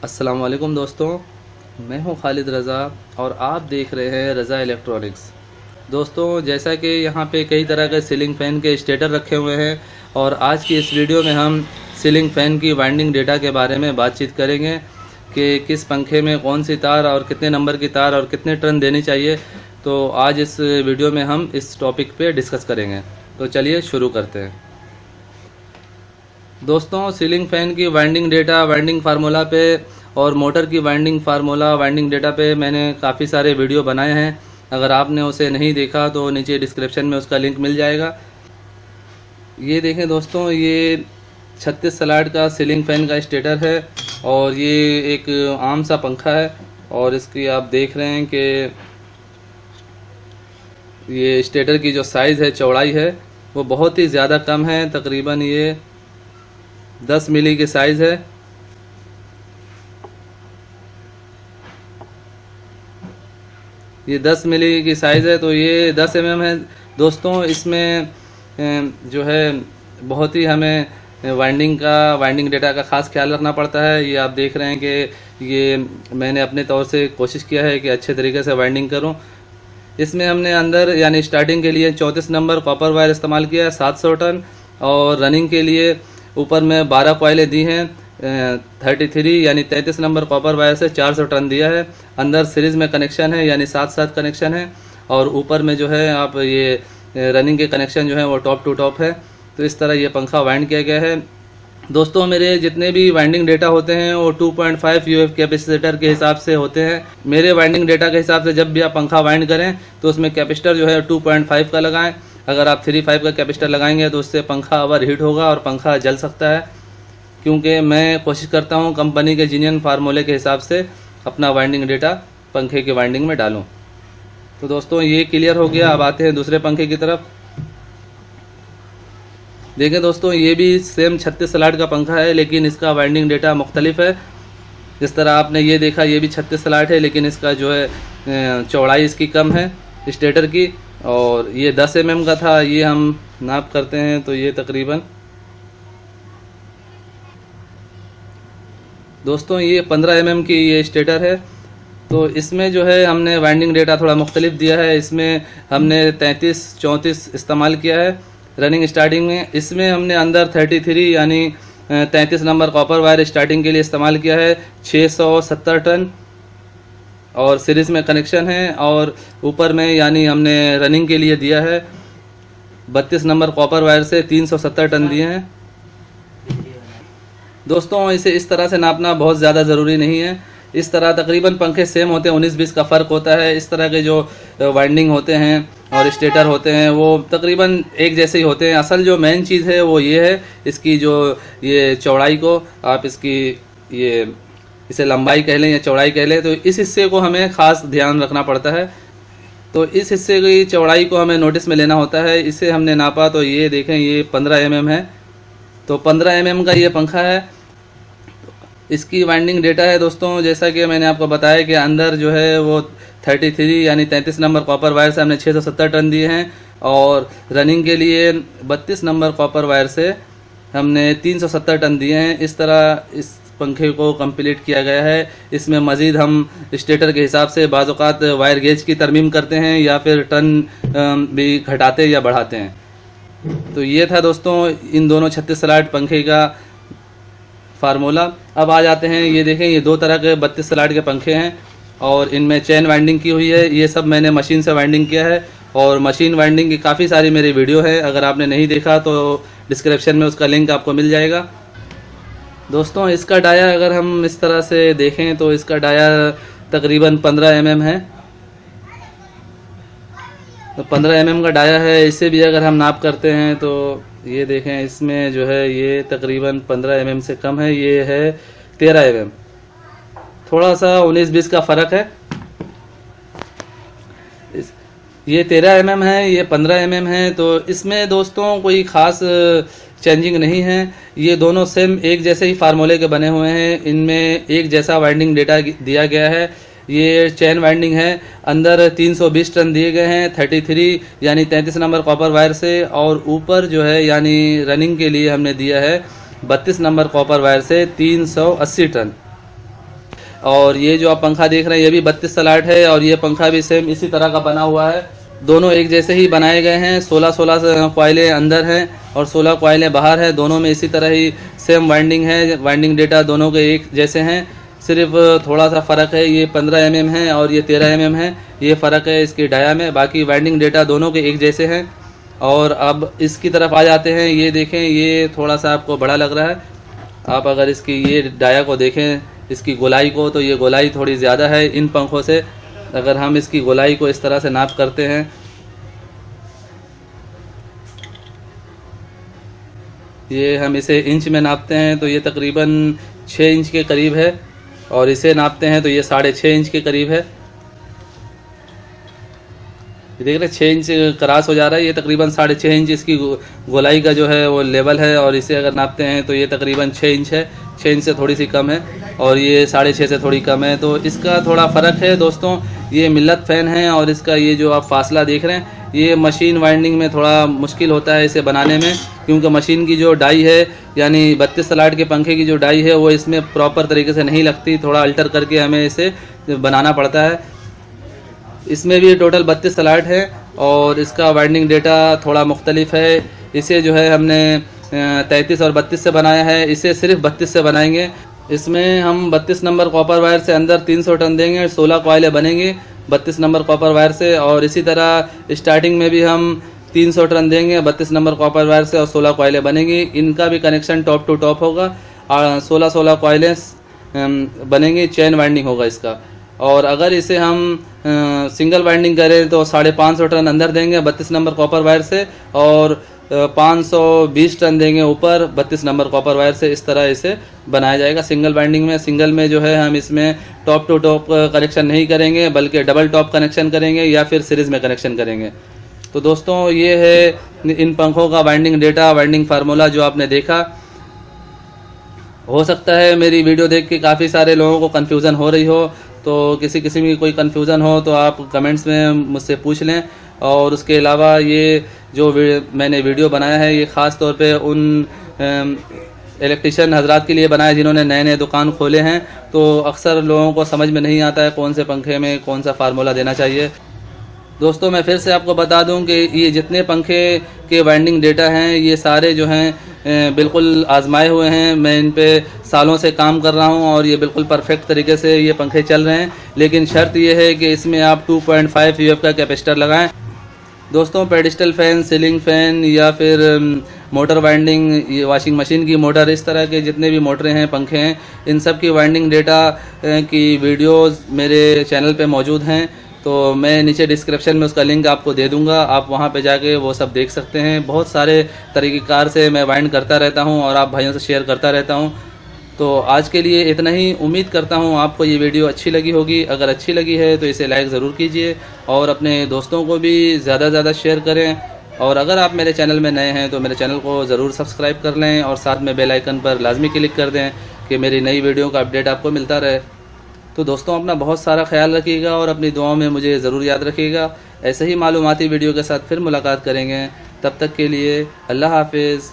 अस्सलाम वालेकुम दोस्तों, मैं हूं खालिद रज़ा और आप देख रहे हैं रज़ा इलेक्ट्रॉनिक्स। दोस्तों, जैसा कि यहाँ पे कई तरह के सीलिंग फ़ैन के स्टेटर रखे हुए हैं और आज की इस वीडियो में हम सीलिंग फ़ैन की वाइंडिंग डेटा के बारे में बातचीत करेंगे कि किस पंखे में कौन सी तार और कितने नंबर की तार और कितने टर्न देनी चाहिए। तो आज इस वीडियो में हम इस टॉपिक पे डिस्कस करेंगे। तो चलिए शुरू करते हैं। दोस्तों, सीलिंग फ़ैन की वाइंडिंग डेटा, वाइंडिंग फार्मूला पे और मोटर की वाइंडिंग फार्मूला, वाइंडिंग डेटा पे मैंने काफ़ी सारे वीडियो बनाए हैं। अगर आपने उसे नहीं देखा तो नीचे डिस्क्रिप्शन में उसका लिंक मिल जाएगा। ये देखें दोस्तों, ये 36 सलाड का सीलिंग फ़ैन का स्टेटर है और ये एक आम सा पंखा है और इसकी आप देख रहे हैं कि ये स्टेटर की जो साइज़ है, चौड़ाई है, वो बहुत ही ज़्यादा कम है। तकरीबन ये 10 मिली की साइज़ है। ये 10 मिली की साइज़ है, तो ये 10 mm है। दोस्तों, इसमें जो है बहुत ही हमें वाइंडिंग डेटा का ख़ास ख्याल रखना पड़ता है। ये आप देख रहे हैं कि ये मैंने अपने तौर से कोशिश किया है कि अच्छे तरीके से वाइंडिंग करूं। इसमें हमने अंदर यानी स्टार्टिंग के लिए 34 नंबर कॉपर वायर इस्तेमाल किया है 700 टन, और रनिंग के लिए ऊपर में 12 कॉइलें दी हैं 33 यानी 33 नंबर कॉपर वायर से 400 टन दिया है। अंदर सीरीज़ में कनेक्शन है यानी 7-7 कनेक्शन है, और ऊपर में जो है आप ये रनिंग के कनेक्शन जो है वो टॉप टू टॉप है। तो इस तरह ये पंखा वाइंड किया गया है। दोस्तों, मेरे जितने भी वाइंडिंग डेटा होते हैं वो 2.5 यूएफ कैपेसिटर के हिसाब से होते हैं। मेरे वाइंडिंग डेटा के हिसाब से जब भी आप पंखा वाइंड करें तो उसमें कैपेसिटर जो है 2.5 का लगाएं। अगर आप 3.5 का कैपेसिटर लगाएंगे तो उससे पंखा ओवर हीट होगा और पंखा जल सकता है, क्योंकि मैं कोशिश करता हूं कंपनी के जीनियन फार्मूले के हिसाब से अपना वाइंडिंग डेटा पंखे की वाइंडिंग में डालूं। तो दोस्तों, ये क्लियर हो गया। अब आते हैं दूसरे पंखे की तरफ। देखें दोस्तों, ये भी सेम 36 सलाड का पंखा है, लेकिन इसका वाइंडिंग डेटा मुख्तलिफ है। जिस तरह आपने ये देखा, ये भी 36 सलाड है, लेकिन इसका जो है चौड़ाई इसकी कम है स्टेटर की, और ये 10 mm का था। ये हम नाप करते हैं तो ये तकरीबन दोस्तों ये 15 mm की ये स्टेटर है। तो इसमें जो है हमने वाइंडिंग डेटा थोड़ा मुख्तलिफ दिया है। इसमें हमने 33-34 इस्तेमाल किया है रनिंग स्टार्टिंग में। इसमें हमने अंदर 33 यानी 33 नंबर कॉपर वायर स्टार्टिंग के लिए इस्तेमाल किया है 670 टन, और सीरीज़ में कनेक्शन है। और ऊपर में यानी हमने रनिंग के लिए दिया है 32 नंबर कॉपर वायर से 370 टन दिए हैं। दोस्तों, इसे इस तरह से नापना बहुत ज़्यादा ज़रूरी नहीं है। इस तरह तकरीबन पंखे सेम होते हैं, 19-20 का फ़र्क होता है। इस तरह के जो वाइंडिंग होते हैं और स्टेटर होते हैं वो तकरीबन एक जैसे ही होते हैं। असल जो मेन चीज़ है वो ये है, इसकी जो ये चौड़ाई को आप इसकी ये इसे लंबाई कह लें या चौड़ाई कह लें, तो इस हिस्से को हमें ख़ास ध्यान रखना पड़ता है। तो इस हिस्से की चौड़ाई को हमें नोटिस में लेना होता है। इसे हमने नापा तो ये देखें, ये 15 mm है। तो 15 mm का ये पंखा है। इसकी वाइंडिंग डेटा है दोस्तों, जैसा कि मैंने आपको बताया कि अंदर जो है वो 33 यानी 33 नंबर कॉपर वायर से हमने 670 टन दिए हैं, और रनिंग के लिए 32 नंबर कॉपर वायर से हमने 370 टन दिए हैं। इस तरह इस पंखे को कंप्लीट किया गया है। इसमें मज़ीद हम स्टेटर के हिसाब से बाज़ औक़ात वायर गेज की तरमीम करते हैं या फिर टन भी घटाते या बढ़ाते हैं। तो ये था दोस्तों इन दोनों 36 सलाड पंखे का फार्मूला। अब आ जाते हैं, ये देखें, ये दो तरह के 32 सलाड के पंखे हैं और इनमें चेन वाइंडिंग की हुई है। ये सब मैंने मशीन से वाइंडिंग किया है, और मशीन वाइंडिंग की काफ़ी सारी मेरी वीडियो है। अगर आपने नहीं देखा तो डिस्क्रिप्शन में उसका लिंक आपको मिल जाएगा। दोस्तों, इसका डाया अगर हम इस तरह से देखें तो इसका डाया तकरीबन 15 mm है। तो 15 mm का डाया है। इससे भी अगर हम नाप करते हैं तो ये देखें, इसमें जो है ये तकरीबन 15 mm से कम है। ये है 13 mm, थोड़ा सा 19-20 का फ़र्क है। ये 13 mm है, ये 15 mm है। तो इसमें दोस्तों कोई ख़ास चेंजिंग नहीं है। ये दोनों सेम एक जैसे ही फार्मूले के बने हुए हैं। इनमें एक जैसा वाइंडिंग डेटा दिया गया है। ये चैन वाइंडिंग है। अंदर 320 टन दिए गए हैं 33 यानी 33 नंबर कॉपर वायर से, और ऊपर जो है यानी रनिंग के लिए हमने दिया है 32 नंबर कॉपर वायर से 380 टन। और ये जो आप पंखा देख रहे हैं ये भी 32 स्लॉट है और ये पंखा भी सेम इसी तरह का बना हुआ है। दोनों एक जैसे ही बनाए गए हैं। 16 कॉइलें अंदर हैं और 16 कॉइलें बाहर है। दोनों में इसी तरह ही सेम वाइंडिंग है। वाइंडिंग डेटा दोनों के एक जैसे हैं, सिर्फ थोड़ा सा फ़र्क है। ये 15 mm है और ये 13 mm है, ये फ़र्क है इसकी डाया में। बाकी वाइंडिंग डेटा दोनों के एक जैसे हैं। और अब इसकी तरफ आ जाते हैं। ये देखें, ये थोड़ा सा आपको बड़ा लग रहा है। आप अगर इसकी ये डाया को देखें, इसकी गोलाई को, तो ये गोलाई थोड़ी ज़्यादा है इन पंखों से। अगर हम इसकी गोलाई को इस तरह से नाप करते हैं, ये हम इसे इंच में नापते हैं तो ये तकरीबन 6 इंच के करीब है और इसे नापते हैं तो ये 6.5 इंच के करीब है। देख रहे 6 इंच क्रॉस हो जा रहा है। ये तकरीबन 6.5 इंच इसकी गोलाई का जो है वो लेवल है और इसे अगर नापते हैं तो ये तकरीबन 6 इंच है। 6 इंच से थोड़ी सी कम है और ये 6.5 से थोड़ी कम है। तो इसका थोड़ा फ़र्क है दोस्तों। ये मिल्लत फ़ैन है और इसका ये जो आप फासला देख रहे हैं, ये मशीन वाइंडिंग में थोड़ा मुश्किल होता है इसे बनाने में, क्योंकि मशीन की जो डाई है, यानी 32 स्लॉट के पंखे की जो डाई है, वो इसमें प्रॉपर तरीके से नहीं लगती। थोड़ा अल्टर करके हमें इसे बनाना पड़ता है। इसमें भी टोटल 32 स्लॉट है और इसका वाइंडिंग डेटा थोड़ा मुख्तलिफ है। इसे जो है हमने 33 और 32 से बनाया है, इसे सिर्फ 32 से बनाएंगे। इसमें हम 32 नंबर कॉपर वायर से अंदर 300 टन देंगे, 16 कॉइलें बनेंगी 32 नंबर कॉपर वायर से। और इसी तरह स्टार्टिंग में भी हम 300 टन देंगे 32 नंबर कॉपर वायर से और 16 कॉइलें बनेंगी। इनका भी कनेक्शन टॉप टू टॉप होगा और 16 कॉइलें बनेंगी, चेन वाइंडिंग होगा इसका। और अगर इसे हम सिंगल वाइंडिंग करें तो 550 टन अंदर देंगे 32 नंबर कॉपर वायर से और 520 टन देंगे ऊपर 32 नंबर कॉपर वायर से। इस तरह इसे बनाया जाएगा सिंगल वाइंडिंग में। सिंगल में जो है हम इसमें टॉप टू टॉप कनेक्शन नहीं करेंगे, बल्कि डबल टॉप कनेक्शन करेंगे या फिर सीरीज़ में कनेक्शन करेंगे। तो दोस्तों ये है इन पंखों का वाइंडिंग डेटा, वाइंडिंग फार्मूला जो आपने देखा। हो सकता है मेरी वीडियो देख के काफ़ी सारे लोगों को कन्फ्यूज़न हो रही हो, तो किसी किस्म की कोई कन्फ्यूज़न हो तो आप कमेंट्स में मुझसे पूछ लें। और उसके अलावा ये जो मैंने वीडियो बनाया है, ये ख़ास तौर पे उन इलेक्ट्रिशियन हजरात के लिए बनाया जिन्होंने नए नए दुकान खोले हैं। तो अक्सर लोगों को समझ में नहीं आता है कौन से पंखे में कौन सा फार्मूला देना चाहिए। दोस्तों मैं फिर से आपको बता दूं कि ये जितने पंखे के वाइंडिंग डेटा हैं, ये सारे जो हैं बिल्कुल आजमाए हुए हैं। मैं इन पे सालों से काम कर रहा हूं और ये बिल्कुल परफेक्ट तरीके से ये पंखे चल रहे हैं। लेकिन शर्त ये है कि इसमें आप 2.5 UF का कैपेसिटर लगाएं। दोस्तों पेडिस्टल फ़ैन, सीलिंग फ़ैन या फिर मोटर वाइंडिंग, ये वॉशिंग मशीन की मोटर, इस तरह के जितने भी मोटरें हैं, पंखे हैं, इन सब की वाइंडिंग डेटा की वीडियोज़ मेरे चैनल पे मौजूद हैं। तो मैं नीचे डिस्क्रिप्शन में उसका लिंक आपको दे दूंगा, आप वहां पे जाके वो सब देख सकते हैं। बहुत सारे तरीक़ेकार से मैं वाइंड करता रहता हूं और आप भाइयों से शेयर करता रहता हूं। तो आज के लिए इतना ही। उम्मीद करता हूं आपको ये वीडियो अच्छी लगी होगी। अगर अच्छी लगी है तो इसे लाइक ज़रूर कीजिए और अपने दोस्तों को भी ज़्यादा से ज़्यादा शेयर करें। और अगर आप मेरे चैनल में नए हैं तो मेरे चैनल को ज़रूर सब्सक्राइब कर लें और साथ में बेल आइकन पर लाजमी क्लिक कर दें कि मेरी नई वीडियो का अपडेट आपको मिलता रहे। तो दोस्तों अपना बहुत सारा ख्याल रखिएगा और अपनी दुआओं में मुझे ज़रूर याद रखिएगा। ऐसे ही मालूमाती वीडियो के साथ फिर मुलाकात करेंगे। तब तक के लिए अल्लाह हाफिज़।